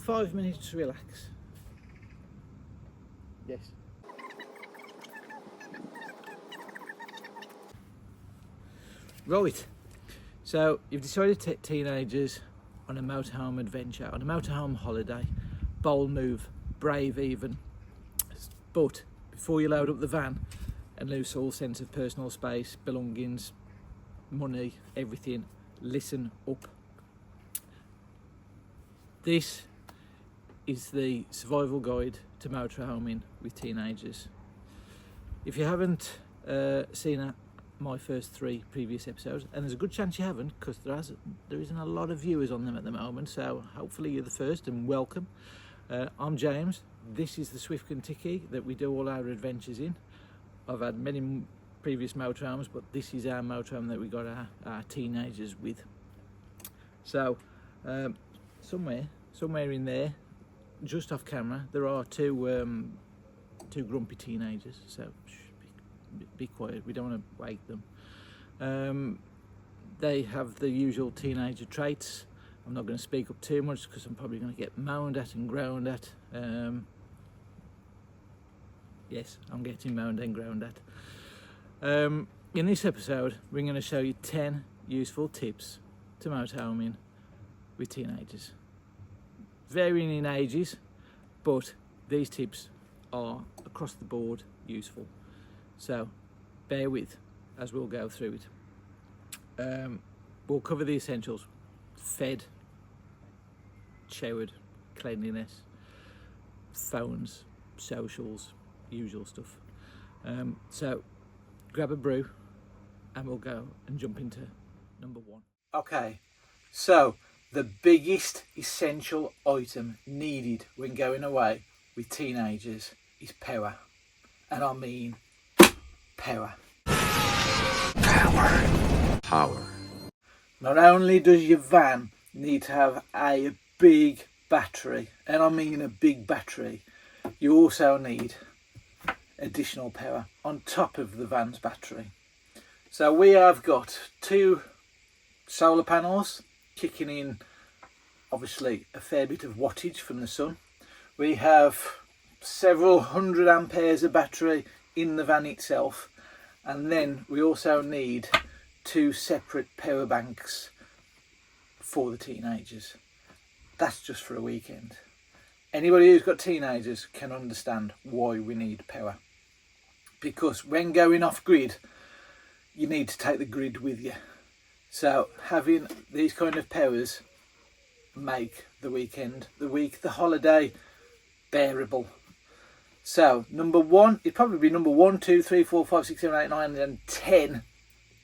5 minutes to relax. Yes. Right, so you've decided to take teenagers on a motorhome adventure, on a motorhome holiday. Bold move, brave even. But before you load up the van and lose all sense of personal space, belongings, money, everything, listen up. This is the survival guide to motorhoming with teenagers. If you haven't seen my first 3 previous episodes, and there's a good chance you haven't, because there isn't a lot of viewers on them at the moment, so hopefully you're the first, and welcome. I'm James. This is the Swift Kentucky that we do all our adventures in. I've had many previous motorhomes, but this is our motorhome that we got our teenagers with. So somewhere in there, just off camera, there are two grumpy teenagers, so be quiet, we don't want to wake them. They have the usual teenager traits. I'm not going to speak up too much because I'm probably going to get moaned at and groaned at. Yes, I'm getting moaned and groaned at. In this episode, we're going to show you 10 useful tips to motorhoming with teenagers. Varying in ages, but these tips are across the board useful. So bear with as we'll go through it. We'll cover the essentials: fed, showered, cleanliness, phones, socials, usual stuff. So grab a brew and we'll go and jump into number 1. Okay, so the biggest essential item needed when going away with teenagers is power. And I mean power. Power. Not only does your van need to have a big battery, and I mean a big battery, you also need additional power on top of the van's battery. So we have got 2 solar panels kicking in, obviously a fair bit of wattage from the sun. We have several hundred amperes of battery in the van itself, and then we also need 2 separate power banks for the teenagers. That's just for a weekend. Anybody who's got teenagers can understand why we need power, because when going off grid you need to take the grid with you. So having these kind of powers make the weekend, the week, the holiday bearable. So number 1, it'd probably be number 1, 2, 3, 4, 5, 6, 7, 8, 9 and 10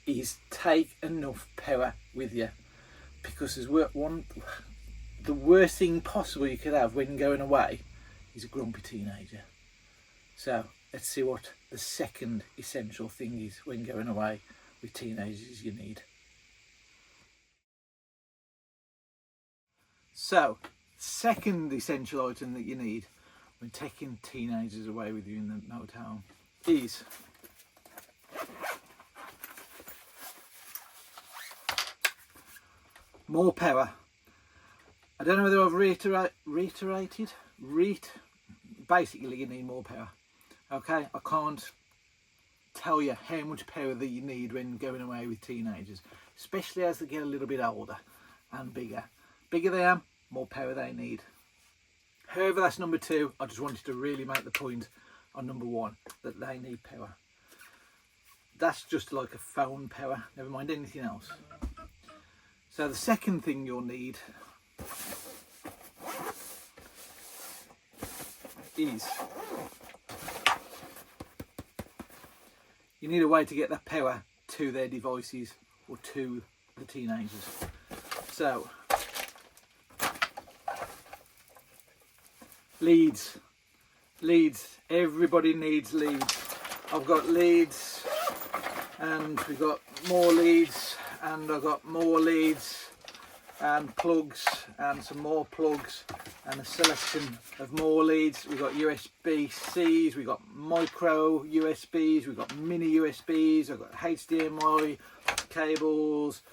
is take enough power with you, because there's the worst thing possible you could have when going away is a grumpy teenager. So let's see what the second essential thing is when going away with teenagers you need. So, second essential item that you need when taking teenagers away with you in the motorhome is more power. I don't know whether I've reiterated. Basically, you need more power. Okay, I can't tell you how much power that you need when going away with teenagers, especially as they get a little bit older and bigger. Bigger they are, more power they need. However, that's number 2. I just wanted to really make the point on number 1 that they need power. That's just like a phone power, never mind anything else. So the second thing you'll need is you need a way to get that power to their devices or to the teenagers. So leads, everybody needs leads. I've got leads and we've got more leads and I've got more leads and plugs and some more plugs and a selection of more leads. We've got USB-Cs, we've got micro USBs, we've got mini USBs, I've got HDMI cables,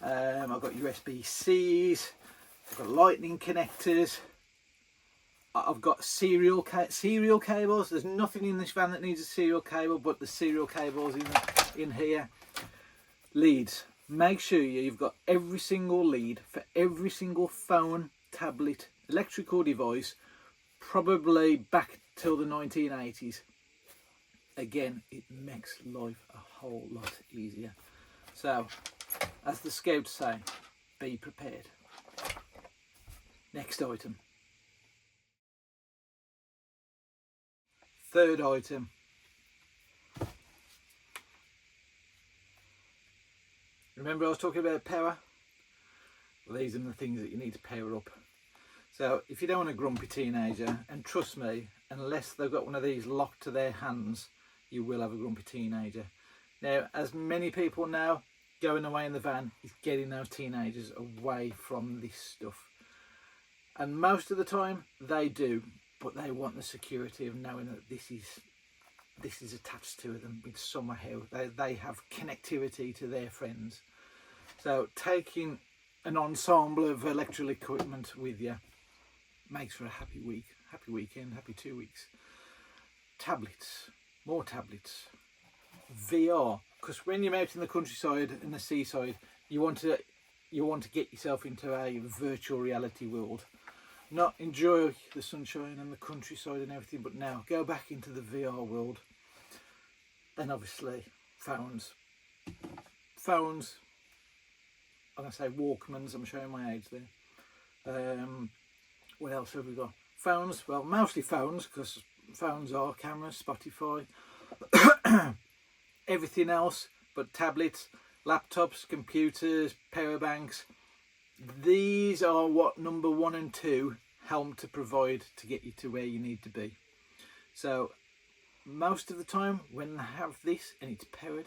I've got USB-Cs, I've got lightning connectors, I've got serial cables. There's nothing in this van that needs a serial cable, but the serial cables in here. Leads. Make sure you've got every single lead for every single phone, tablet, electrical device, probably back till the 1980s. Again, it makes life a whole lot easier. So, as the scouts say, be prepared. Next item. Third item. Remember I was talking about power? Well, these are the things that you need to power up. So if you don't want a grumpy teenager, and trust me, unless they've got one of these locked to their hands, you will have a grumpy teenager. Now, as many people know, going away in the van is getting those teenagers away from this stuff. And most of the time they do, but they want the security of knowing that this is attached to them with somehow. They have connectivity to their friends. So taking an ensemble of electrical equipment with you makes for a happy week, happy weekend, happy 2 weeks. Tablets, more tablets, VR, because when you're out in the countryside and the seaside, you want to get yourself into a virtual reality world. Not enjoy the sunshine and the countryside and everything, but now go back into the VR world. Then obviously phones, I'm going to say Walkmans, I'm showing my age there. What else have we got? Phones, well, mostly phones, because phones are cameras, Spotify, everything else, but tablets, laptops, computers, power banks. These are what number 1 and 2 help to provide to get you to where you need to be. So most of the time when they have this and it's powered,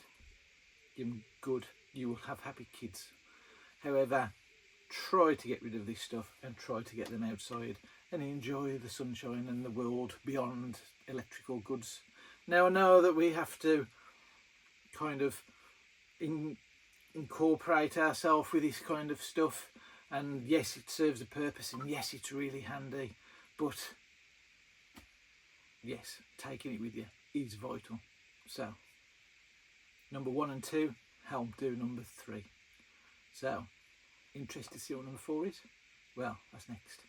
you're good, you will have happy kids. However, try to get rid of this stuff and try to get them outside and enjoy the sunshine and the world beyond electrical goods. Now I know that we have to kind of incorporate ourselves with this kind of stuff, and yes, it serves a purpose, and yes, it's really handy, but yes, taking it with you is vital. So number 1 and 2 help do number 3. So interested to see what number 4 is? Well, that's next.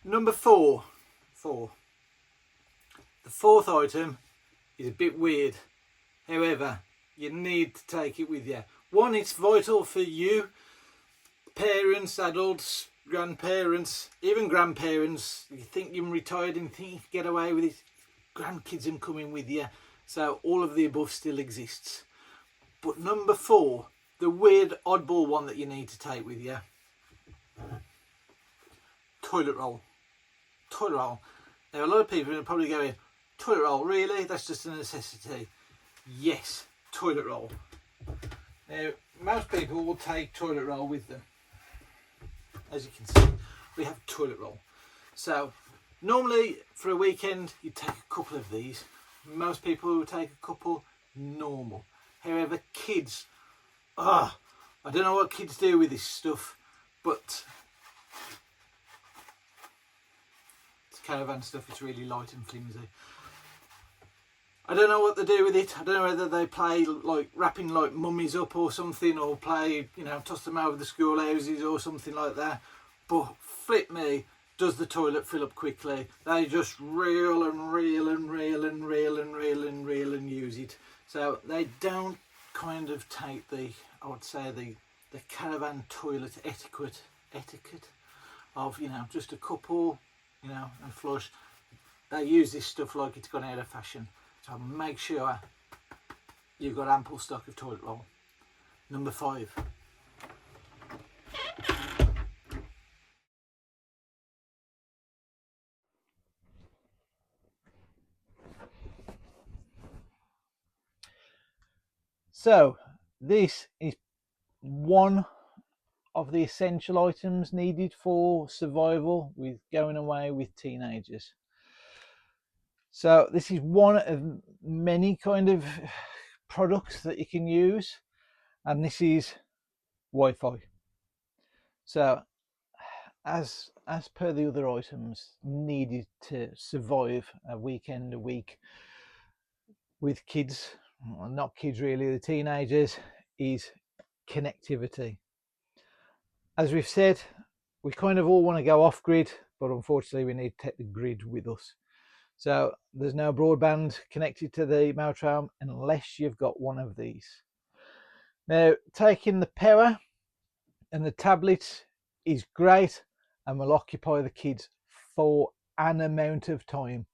Number 4. The fourth item is a bit weird. However, you need to take it with you. One, it's vital for you, parents, adults, grandparents, even grandparents. You think you're retired and think you can get away with it, grandkids are coming with you. So all of the above still exists. But number 4, the weird oddball one that you need to take with you. Toilet roll. Toilet roll. Now a lot of people are probably going, toilet roll, really? That's just a necessity. Yes, toilet roll. Now most people will take toilet roll with them. As you can see, we have toilet roll. So normally for a weekend you take a couple of these. Most people will take a couple normal. However, kids, I don't know what kids do with this stuff, but it's caravan stuff, it's really light and flimsy. I don't know what they do with it. I don't know whether they play like wrapping like mummies up or something, or play, you know, toss them over the school houses or something like that. But flip me, does the toilet fill up quickly? They just reel and reel and reel and reel and reel and reel and use it. So they don't kind of take the, I would say, the caravan toilet etiquette of, you know, just a couple, you know, and flush. They use this stuff like it's gone out of fashion. So make sure you've got ample stock of toilet roll. Number 5. So this is one of the essential items needed for survival with going away with teenagers. So this is one of many kind of products that you can use. and this is Wi-Fi. So as per the other items needed to survive a weekend, a week with kids, well, not kids really, the teenagers, is connectivity. As we've said, we kind of all want to go off grid, but unfortunately we need to take the grid with us. So there's no broadband connected to the motorhome unless you've got one of these. Now, taking the power and the tablets is great and will occupy the kids for an amount of time.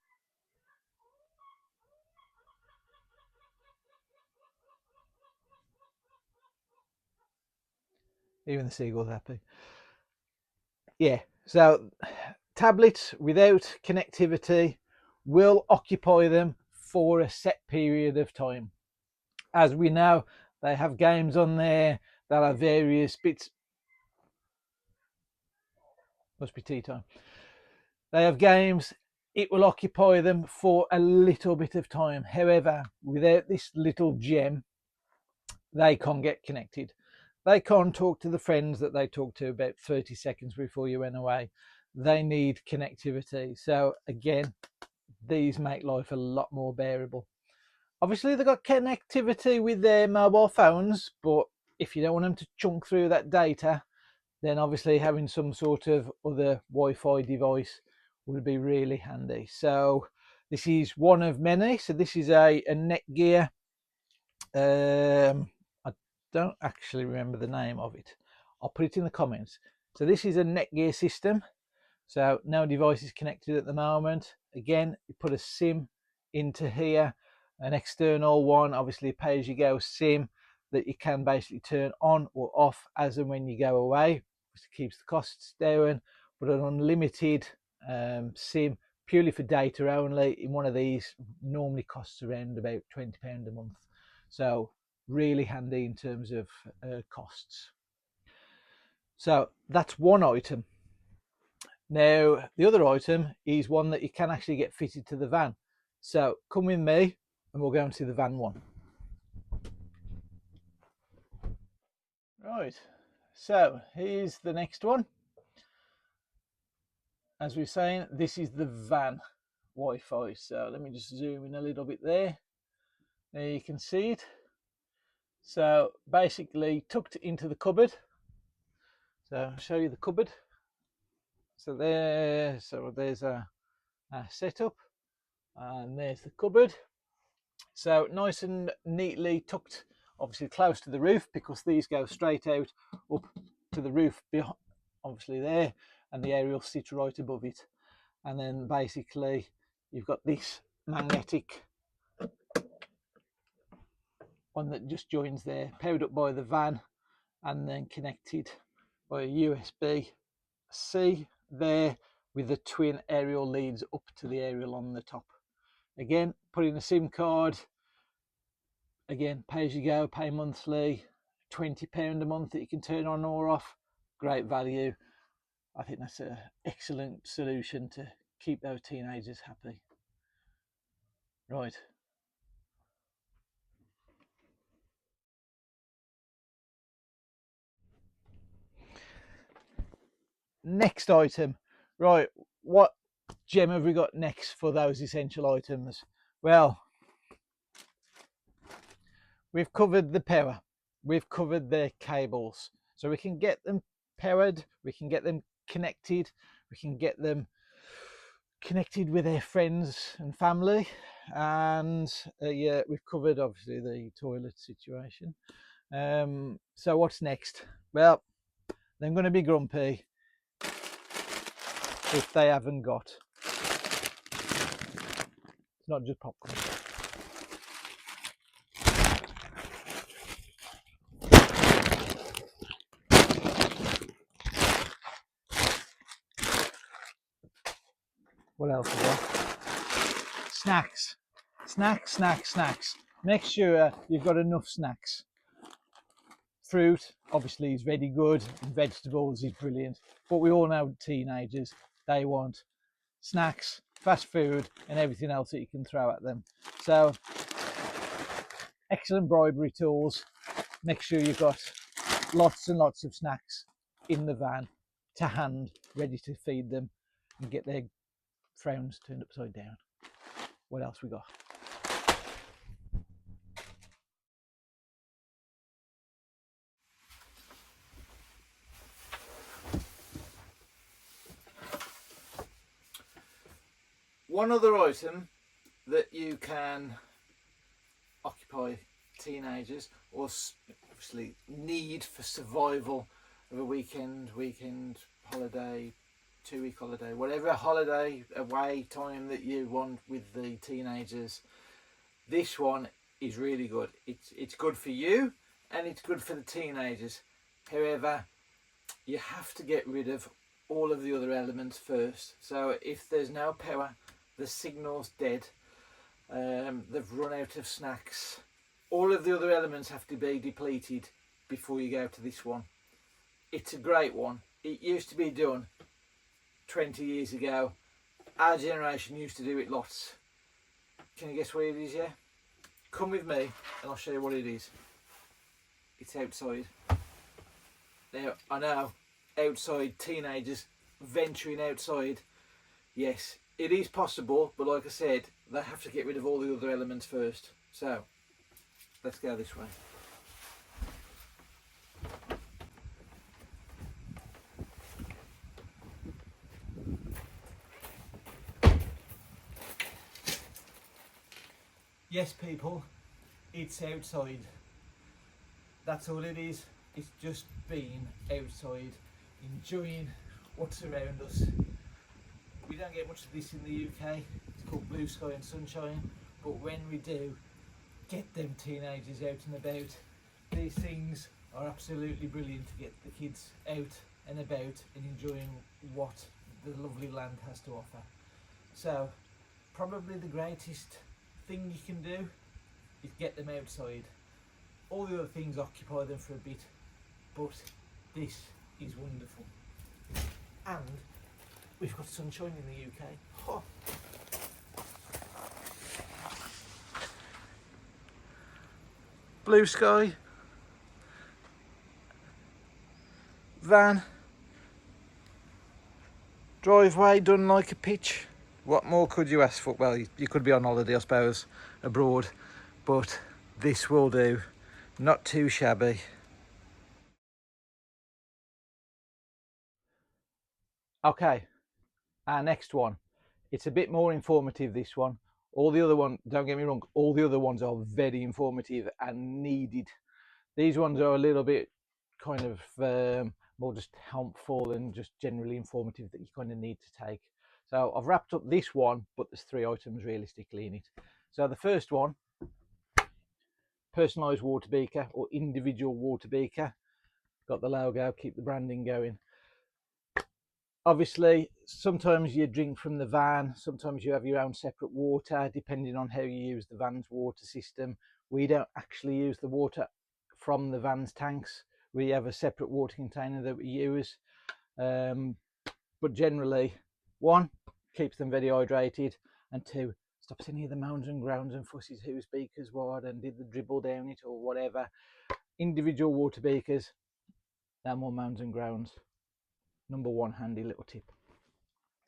Even the seagull's happy. Yeah, so tablets without connectivity will occupy them for a set period of time. As we know, they have games on there that are various bits. Must be tea time. They have games. It will occupy them for a little bit of time. However, without this little gem, they can't get connected. They can't talk to the friends that they talked to about 30 seconds before you went away. They need connectivity. So again, these make life a lot more bearable. Obviously, they've got connectivity with their mobile phones, but if you don't want them to chunk through that data, then obviously having some sort of other Wi-Fi device would be really handy. So this is one of many. So this is a Netgear. I don't actually remember the name of it. I'll put it in the comments. So this is a Netgear system. So no device is connected at the moment. Again, you put a SIM into here, an external one, obviously pay-as-you-go SIM that you can basically turn on or off as and when you go away, which keeps the costs down. But an unlimited SIM purely for data only in one of these normally costs around about £20 a month. So really handy in terms of costs. So that's one item. Now, the other item is one that you can actually get fitted to the van. So come with me and we'll go and see the van one. Right, so here's the next one. As we're saying, this is the van Wi-Fi. So let me just zoom in a little bit there. There you can see it. So basically tucked into the cupboard. So I'll show you the cupboard. So there's a setup, and there's the cupboard. So nice and neatly tucked, obviously close to the roof, because these go straight out up to the roof behind, obviously there, and the aerial sits right above it. And then basically you've got this magnetic one that just joins there, powered up by the van, and then connected by a USB-C there with the twin aerial leads up to the aerial on the top. Again, put in a SIM card. Again, pay as you go, pay monthly, £20 a month that you can turn on or off. Great value. I think that's an excellent solution to keep those teenagers happy. Right. Next item. Right, what gem have we got next for those essential items? Well, we've covered the power. We've covered their cables. So we can get them powered, we can get them connected, we can get them connected with their friends and family, and yeah, we've covered obviously the toilet situation. So what's next? Well, they're going to be grumpy if they haven't got, it's not just popcorn. What else is there? Snacks. Snacks. Make sure you've got enough snacks. Fruit, obviously, is very good. Vegetables is brilliant. But we all know teenagers, they want snacks, fast food, and everything else that you can throw at them. So, excellent bribery tools. make sure you've got lots and lots of snacks in the van to hand, ready to feed them and get their frowns turned upside down. What else we got? One other item that you can occupy teenagers, or obviously need for survival of a weekend holiday, 2-week holiday, whatever holiday away time that you want with the teenagers, this one is really good. It's good for you and it's good for the teenagers. However, you have to get rid of all of the other elements first. So if there's no power, the signal's dead, they've run out of snacks, all of the other elements have to be depleted before you go to this one. It's a great one. It used to be done 20 years ago. Our generation used to do it lots. Can you guess what it is? Yeah, come with me and I'll show you what it is. It's outside. Now I know, outside, teenagers venturing outside, yes, it is possible, but like I said, they have to get rid of all the other elements first. So let's go this way. Yes, people, it's outside. That's all it is. It's just being outside, enjoying what's around us. We don't get much of this in the UK. It's called blue sky and sunshine. But when we do, get them teenagers out and about. These things are absolutely brilliant to get the kids out and about and enjoying what the lovely land has to offer. So probably the greatest thing you can do is get them outside. All the other things occupy them for a bit, but this is wonderful. And we've got sunshine in the UK. Oh. Blue sky, van, driveway done like a pitch. What more could you ask for? Well, you could be on holiday, I suppose, abroad, but this will do. Not too shabby. Okay, our next one. It's a bit more informative, this one. All the other ones, don't get me wrong, all the other ones are very informative and needed. These ones are a little bit kind of more just helpful and just generally informative that you kind of need to take. So I've wrapped up this one, but there's 3 items realistically in it. So the first one, personalised water beaker or individual water beaker. Got the logo, keep the branding going. Obviously, sometimes you drink from the van, sometimes you have your own separate water, depending on how you use the van's water system. We don't actually use the water from the van's tanks. We have a separate water container that we use. But generally, 1, keeps them very hydrated, and 2, stops any of the moans and groans and fusses whose beakers what and did the dribble down it or whatever. Individual water beakers, no more moans and groans. Number 1 handy little tip.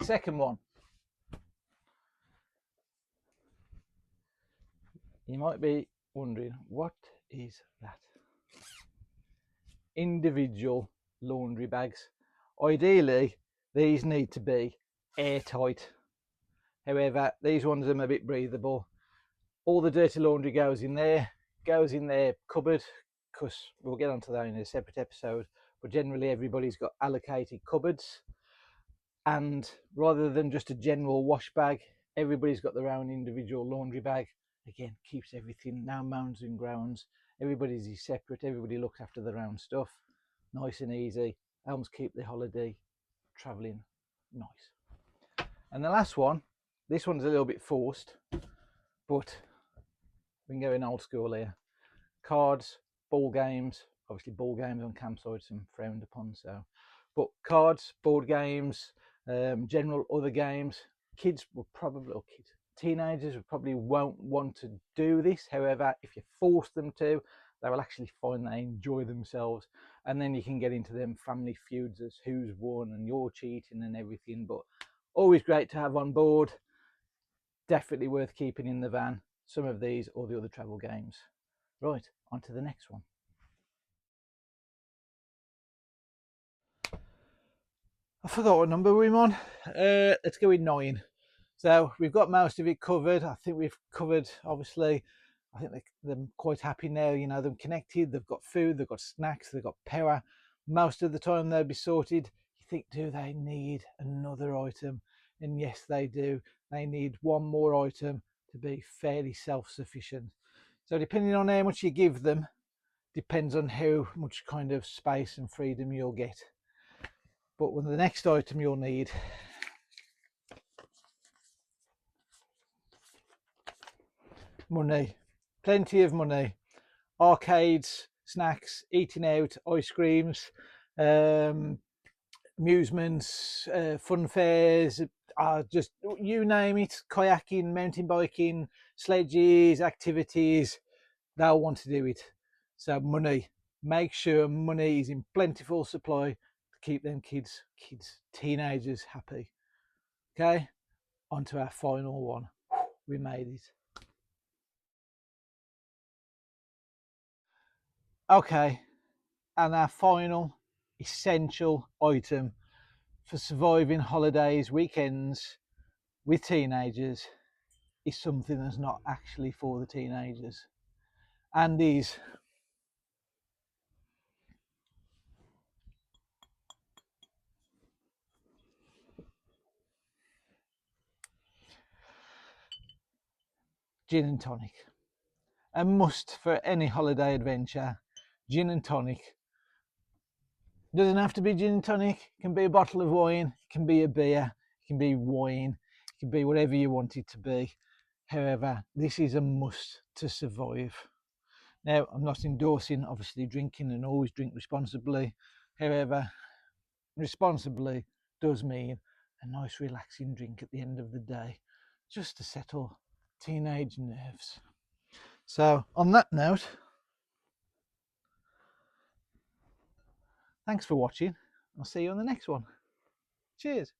Second one, you might be wondering, what is that? Individual laundry bags. Ideally, these need to be airtight. However, these ones are a bit breathable. All the dirty laundry goes in their cupboard, because we'll get onto that in a separate episode. But generally, everybody's got allocated cupboards, and rather than just a general wash bag, everybody's got their own individual laundry bag. Again, keeps everything, no mounds and grounds. Everybody's separate, everybody looks after their own stuff. Nice and easy. Helps keep the holiday travelling nice. And the last one, this one's a little bit forced, but we can go in old school here. Cards, ball games. Obviously ball games on campsites are frowned upon, so. But cards, board games, general other games. Kids will probably, or teenagers will probably won't want to do this. However, if you force them to, they will actually find they enjoy themselves, and then you can get into them family feuds as who's won and you're cheating and everything. But always great to have on board. Definitely worth keeping in the van, some of these or the other travel games. Right, on to the next one. I forgot what number we're on. Let's go with 9. So we've got most of it covered. I think we've covered, obviously, I think they're quite happy now, you know, they're connected, they've got food, they've got snacks, they've got power. Most of the time they'll be sorted. You think, do they need another item? And yes, they do. They need one more item to be fairly self-sufficient. So depending on how much you give them, depends on how much kind of space and freedom you'll get. But when the next item you'll need, money, plenty of money, arcades, snacks, eating out, ice creams, amusements, fun fairs, just you name it, kayaking, mountain biking, sledges, activities, they'll want to do it. So money, make sure money is in plentiful supply to keep them teenagers happy. Okay, on to our final one. We made it. Okay, and our final essential item for surviving holidays, weekends with teenagers is something that's not actually for the teenagers, and is gin and tonic. A must for any holiday adventure. Gin and tonic. Doesn't have to be gin and tonic. It can be a bottle of wine. It can be a beer. It can be wine. It can be whatever you want it to be. However, this is a must to survive. Now, I'm not endorsing obviously drinking, and always drink responsibly. However, responsibly does mean a nice relaxing drink at the end of the day, just to settle teenage nerves. So on that note, thanks for watching. I'll see you on the next one. Cheers.